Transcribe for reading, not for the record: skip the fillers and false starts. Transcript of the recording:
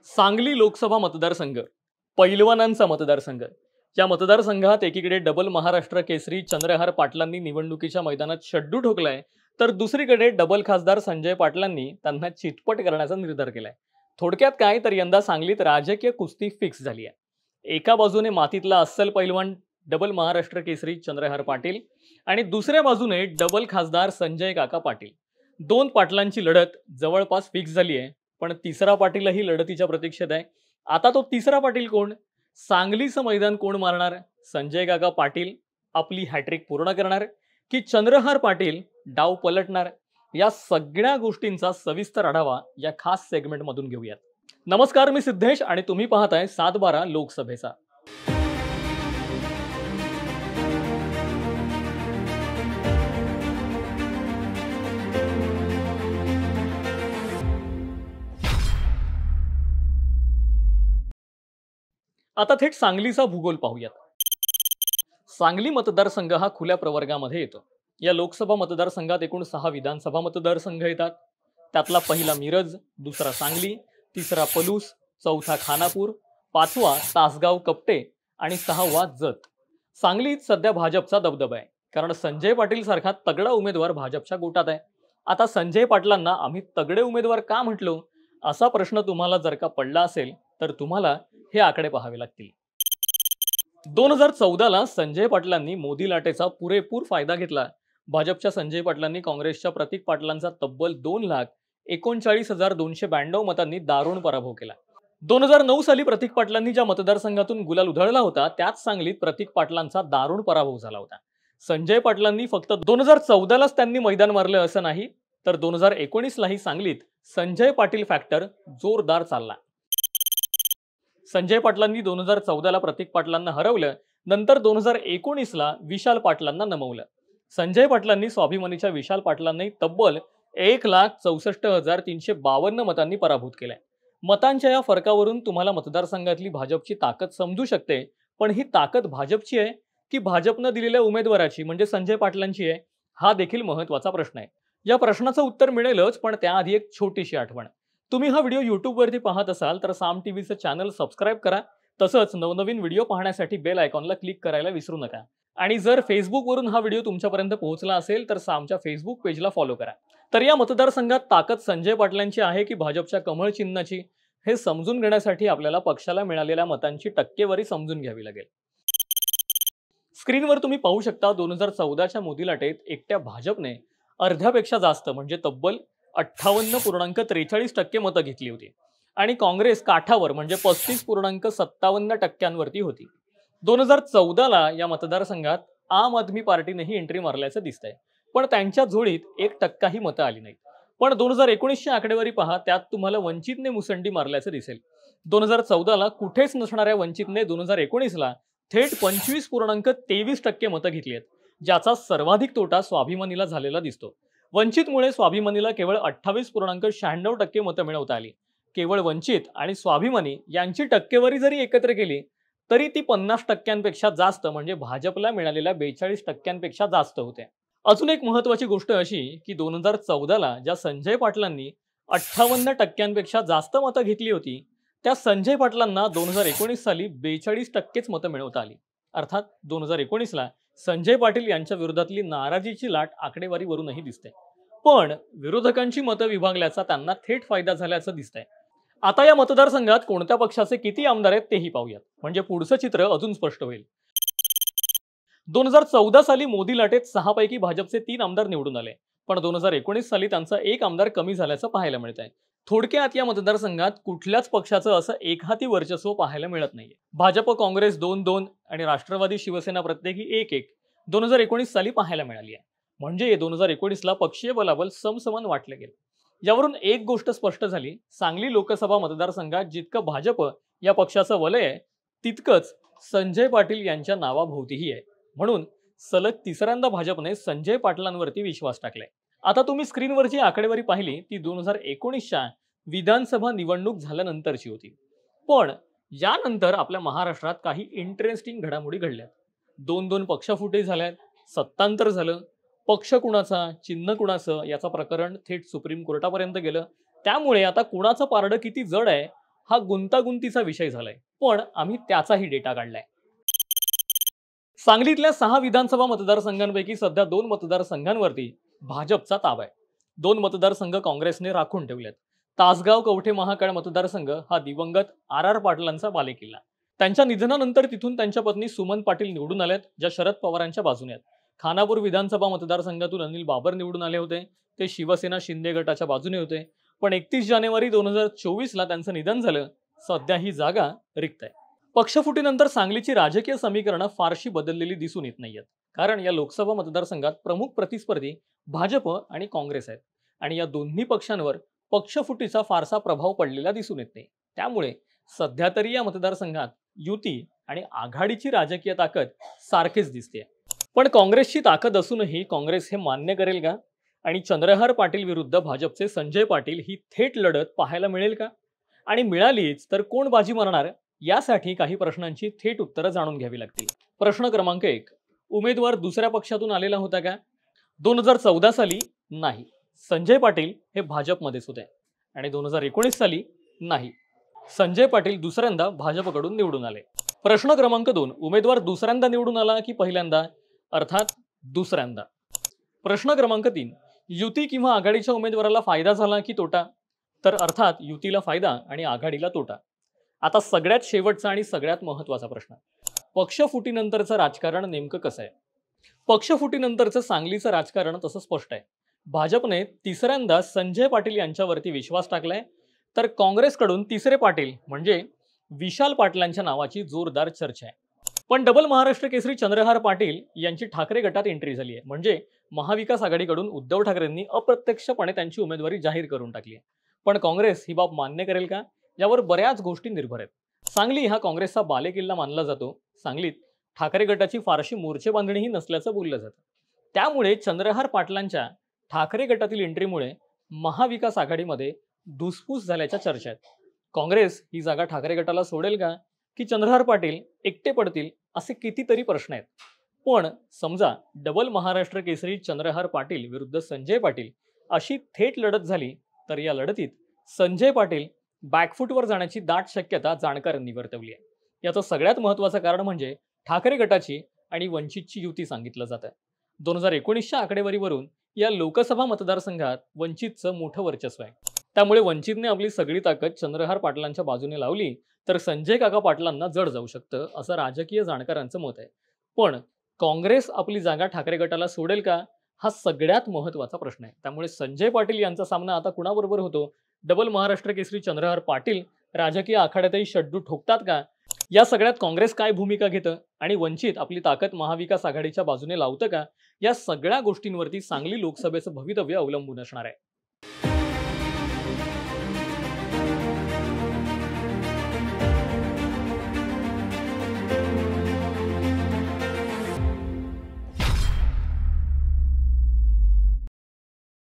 सांगली लोकसभा मतदारसंघ, पैलवानांचा मतदारसंघ. या मतदारसंघात एकीकडे डबल महाराष्ट्र केसरी चंद्रहार पाटलांनी निवडणुकीच्या मैदानात शड्डू ठोकलाय, तर दुसरीकडे डबल खासदार संजय पाटलांनी त्यांना चितपट करण्याचा निर्धार केलाय. थोडक्यात काय तर यंदा सांगलीत राजकीय कुस्ती फिक्स झाली आहे. एका बाजूने मातीतला अस्सल पैलवान डबल महाराष्ट्र केसरी चंद्रहार पाटील आणि दुसऱ्या बाजूने डबल खासदार संजय काका पाटील. दोन पाटलांची लढत जवळपास फिक्स झाली आहे. पण तिसरा पाटीलही लढतीच्या प्रतीक्षेत आहे. आता तो तिसरा पाटील कोण? सांगलीचं मैदान कोण मारणार? संजय काका पाटील आपली हॅट्रिक पूर्ण करणार की चंद्रहार पाटील डाव पलटणार? या सगळ्या गोष्टींचा सविस्तर आढावा या खास सेगमेंटमधून घेऊयात. नमस्कार, मी सिद्धेश आणि तुम्ही पाहताय 7/12 लोकसभेचा. आता थेट सांगलीचा भूगोल पाहूयात. सांगली मतदारसंघ हा खुल्या प्रवर्गामध्ये येतो. या लोकसभा मतदारसंघात एकूण 6 विधानसभा मतदारसंघ येतात. त्यातला पहिला मिरज, दुसरा सांगली, तिसरा पलूस, चौथा खानापूर, पाचवा तासगाव कपटे आणि 6वा जत. सांगलीत सध्या भाजपचा दबदबा आहे, कारण संजय पाटील सारखा तगडा उमेदवार भाजपच्या गोटात आहे. आता संजय पाटलांना आम्ही तगडे उमेदवार का म्हटलो, असा प्रश्न तुम्हाला जर का पडला असेल तर तुम्हाला हे आकडे पाहावे लागतील. 2014ला संजय पाटलांनी मोदी लाटेचा पुरेपूर फायदा घेतला. भाजपच्या संजय पाटलांनी काँग्रेसच्या प्रतीक पाटलांचा तब्बल 2,39,292 मतांनी दारुण पराभव केला. 2009 साली प्रतीक पाटलांनी ज्या मतदारसंघातून गुलाल उधळला होता, त्याच सांगलीत प्रतीक पाटलांचा दारुण पराभव झाला होता. संजय पाटलांनी फक्त 2014लाच त्यांनी मैदान मारलं असं नाही, तर 2019लाही सांगलीत संजय पाटील फॅक्टर जोरदार चालला. संजय पाटलांनी 2014ला प्रतीक पाटलांना हरवलं, नंतर 2019ला विशाल पाटलांना नमवलं. संजय पाटलांनी स्वाभिमानीच्या विशाल पाटलांनाही तब्बल 1,64,352 मतांनी पराभूत केलंय. मतांच्या या फरकावरून तुम्हाला मतदारसंघातली भाजपची ताकद समजू शकते. पण ही ताकद भाजपची आहे की भाजपनं दिलेल्या उमेदवाराची म्हणजे संजय पाटलांची आहे, हा देखील महत्वाचा प्रश्न आहे. या प्रश्नाचं उत्तर मिळेलच, पण त्याआधी एक छोटीशी आठवण. तुम्ही हा व्हिडिओ यूट्यूबवरती पाहत असाल तर साम टीव्हीचं चॅनल सबस्क्राईब करा. तसंच नवनवीन व्हिडिओ पाहण्यासाठी बेल आयकॉनला क्लिक करायला विसरू नका. आणि जर फेसबुकवरून हा व्हिडिओ तुमच्यापर्यंत पोहोचला असेल तर सामच्या फेसबुक पेजला फॉलो करा. तर या मतदारसंघात ताकद संजय पाटलांची आहे की भाजपच्या कमळ चिन्हाची, हे समजून घेण्यासाठी आपल्याला पक्षाला मिळालेल्या मतांची टक्केवारी समजून घ्यावी लागेल. स्क्रीनवर तुम्ही पाहू शकता 2014च्या मोदी लाटेत एकट्या भाजपने अर्ध्यापेक्षा जास्त म्हणजे तब्बल 58.43% मतं घेतली होती आणि काँग्रेस काठावर म्हणजे 35.57% होती. 2014ला या मतदारसंघात आम आदमी पार्टीनेही एंट्री मारल्याचं दिसतंय, पण त्यांच्या झोळीत 1% मतं आली नाहीत. पण 2019ची आकडेवारी पहा, त्यात तुम्हाला वंचितने मुसंडी मारल्याचं दिसेल. 2014ला कुठेच नसणाऱ्या वंचितने 2019ला थेट 25.23% मतं घेतली आहेत, ज्याचा सर्वाधिक तोटा स्वाभिमानीला झालेला दिसतो. वंचितमुळे स्वाभिमानीला केवळ 28.96% मतं मिळवता आली. केवळ वंचित आणि स्वाभिमानी यांची टक्केवारी जरी एकत्र केली तरी ती 50%पेक्षा जास्त म्हणजे भाजपला मिळालेल्या 42%पेक्षा जास्त होते. अजून एक महत्वाची गोष्ट अशी की 2014ला ज्या संजय पाटलांनी 58%पेक्षा जास्त मतं घेतली होती, त्या संजय पाटलांना 2019 साली 42%च मतं मिळवता आली. अर्थात 2019ला संजय पाटील यांच्या विरोधातली नाराजीची लाट आकडेवारीवरूनही दिसते. पण विरोधकांची मतं विभागल्याचा त्यांना थेट फायदा झाल्याचं दिसतंय. आता या मतदारसंघात कोणत्या पक्षाचे किती आमदार आहेत तेही पाहूयात, म्हणजे पुढचं चित्र अजून स्पष्ट होईल. 2014 साली मोदी लाटेत 6 पैकी भाजपचे 3 आमदार निवडून आले, पण 2019 साली त्यांचा एक आमदार कमी झाल्याचं पाहायला मिळत आहे. थोडक्यात या मतदारसंघात कुठल्याच पक्षाचं असं एकहाती वर्चस्व पाहायला मिळत नाहीये. भाजप काँग्रेस 2-2 आणि राष्ट्रवादी शिवसेना प्रत्येकी 1-1 2019 साली पाहायला मिळाली आहे. म्हणजे 2019ला पक्षीय बलाबल समसमान वाटले गेले. यावरून एक गोष्ट स्पष्ट झाली, सांगली लोकसभा मतदारसंघात जितकं भाजप या पक्षाचं वलय आहे, तितकंच संजय पाटील यांच्या नावाभोवतीही आहे. म्हणून सलग तिसऱ्यांदा भाजपने संजय पाटलांवरती विश्वास टाकलाय. आता तुम्ही स्क्रीनवरची आकडेवारी पाहिली ती 2019च्या विधानसभा निवडणूक झाल्यानंतरची होती. पण यानंतर आपल्या महाराष्ट्रात काही इंटरेस्टिंग घडामोडी घडल्या. 2-2 पक्षफुटी झाल्यात, सत्तांतर झालं, पक्ष कुणाचा, चिन्ह कुणाचं याचं प्रकरण थेट सुप्रीम कोर्टापर्यंत गेलं. त्यामुळे आता कुणाचं पारडं किती जड आहे हा गुंतागुंतीचा विषय झालाय, पण आम्ही त्याचाही डेटा काढलाय. सांगलीतल्या 6 विधानसभा मतदारसंघांपैकी सध्या 2 मतदारसंघांवरती भाजपचा ताबा आहे. 2 मतदारसंघ काँग्रेसने राखून ठेवलेत. तासगाव कवठे महाकाळ मतदारसंघ हा दिवंगत आर पाटलांचा बालेकिल्ला. त्यांच्या निधनानंतर तिथून त्यांच्या पत्नी सुमन पाटील निवडून आल्यात, ज्या शरद पवारांच्या बाजूने आहेत. खानापूर विधानसभा मतदारसंघातून अनिल बाबर निवडून आले होते. ते शिवसेना शिंदे गटाच्या बाजूने होते. पण 31 जानेवारी 2024ला त्यांचं निधन झालं. सध्या ही जागा रिक्त आहे. पक्षफुटीनंतर सांगलीची राजकीय समीकरणं फारशी बदललेली दिसून येत नाहीयेत. कारण या लोकसभा मतदारसंघात प्रमुख प्रतिस्पर्धी भाजप आणि काँग्रेस आहेत आणि या दोन्ही पक्षांवर पक्षफुटीचा फारसा प्रभाव पडलेला दिसून येत नाही. त्यामुळे सध्या तरी या मतदारसंघात युती आणि आघाडीची राजकीय ताकद सारखीच दिसते. पण काँग्रेसची ताकद असूनही काँग्रेस हे मान्य करेल का? आणि चंद्रहार पाटील विरुद्ध भाजपचे संजय पाटील ही थेट लढत पाहायला मिळेल का? आणि मिळालीच तर कोण बाजी मारणार? यासाठी काही प्रश्नांची थेट उत्तरं जाणून घ्यावी लागतील. प्रश्न क्रमांक 1, उमेदवार दुसऱ्या पक्षातून आलेला होता का? 2014 साली नाही. संजय पाटील हे भाजपमध्येच होते. आणि 2019 साली नाही. संजय पाटील दुसऱ्यांदा भाजपकडून निवडून आले. प्रश्न क्रमांक 2, उमेदवार दुसऱ्यांदा निवडून आला की पहिल्यांदा? अर्थात दुसऱ्यांदा. प्रश्न क्रमांक 3, युती किंवा आघाडीच्या उमेदवाराला फायदा झाला की तोटा? तर अर्थात युतीला फायदा आणि आघाडीला तोटा. आता सगळ्यात शेवटचा आणि सगळ्यात महत्त्वाचा प्रश्न, पक्षफुटीनंतरचं राजकारण नेमकं कसं आहे? पक्षफुटीनंतरचं सांगलीचं राजकारण तसं स्पष्ट आहे. भाजपने तिसऱ्यांदा संजय पाटील यांच्यावरती विश्वास टाकलाय, तर काँग्रेसकडून तिसरे पाटील म्हणजे विशाल पाटलांच्या नावाची जोरदार चर्चा आहे. पण डबल महाराष्ट्र केसरी चंद्रहार पाटील यांची ठाकरे गटात एंट्री झाली आहे. म्हणजे महाविकास आघाडीकडून उद्धव ठाकरेंनी अप्रत्यक्षपणे त्यांची उमेदवारी जाहीर करून टाकली आहे. पण काँग्रेस ही बाब मान्य करेल का? यावर बऱ्याच गोष्टी निर्भर आहेत. सांगली हा काँग्रेसचा बालेकिल्ला मानला जातो. सांगलीत ठाकरे गटाची फारशी मोर्चे बांधणीही नसल्याचं बोललं जातं. त्यामुळे चंद्रहार पाटलांच्या ठाकरे गटातील एंट्रीमुळे महाविकास आघाडीमध्ये धुसफूस झाल्याच्या चर्चा आहेत. काँग्रेस ही जागा ठाकरे गटाला सोडेल का? की चंद्रहार पाटील एकटे पडतील? असे कितीतरी प्रश्न आहेत. पण समजा डबल महाराष्ट्र केसरी चंद्रहार पाटील विरुद्ध संजय पाटील अशी थेट लढत झाली, तर या लढतीत संजय पाटील बॅकफूटवर जाण्याची दाट शक्यता जाणकारांनी वर्तवली आहे. याचं सगळ्यात महत्त्वाचं कारण म्हणजे ठाकरे गटाची आणि वंचितची युती सांगितलं जातं. 2019च्या आकडेवारीवरून या लोकसभा मतदारसंघात वंचितचं मोठं वर्चस्व आहे. त्यामुळे वंचितने आपली सगळी ताकद चंद्रहार पाटलांच्या बाजूने लावली तर संजय काका पाटलांना जड जाऊ शकतं, असं राजकीय जाणकारांचं मत आहे. पण काँग्रेस आपली जागा ठाकरे गटाला सोडेल का? हा सगळ्यात महत्त्वाचा प्रश्न आहे. त्यामुळे संजय पाटील यांचा सामना आता कुणाबरोबर होतो? डबल महाराष्ट्र केसरी चंद्रहार पाटील राजकीय आखाड्यातही शड्डू ठोकतात का? या सगळ्यात काँग्रेस काय भूमिका घेतं आणि वंचित आपली ताकद महाविकास आघाडीच्या बाजूने लावतं का? या सगळ्या गोष्टींवरती सांगली लोकसभेचं भवितव्य अवलंबून असणार आहे.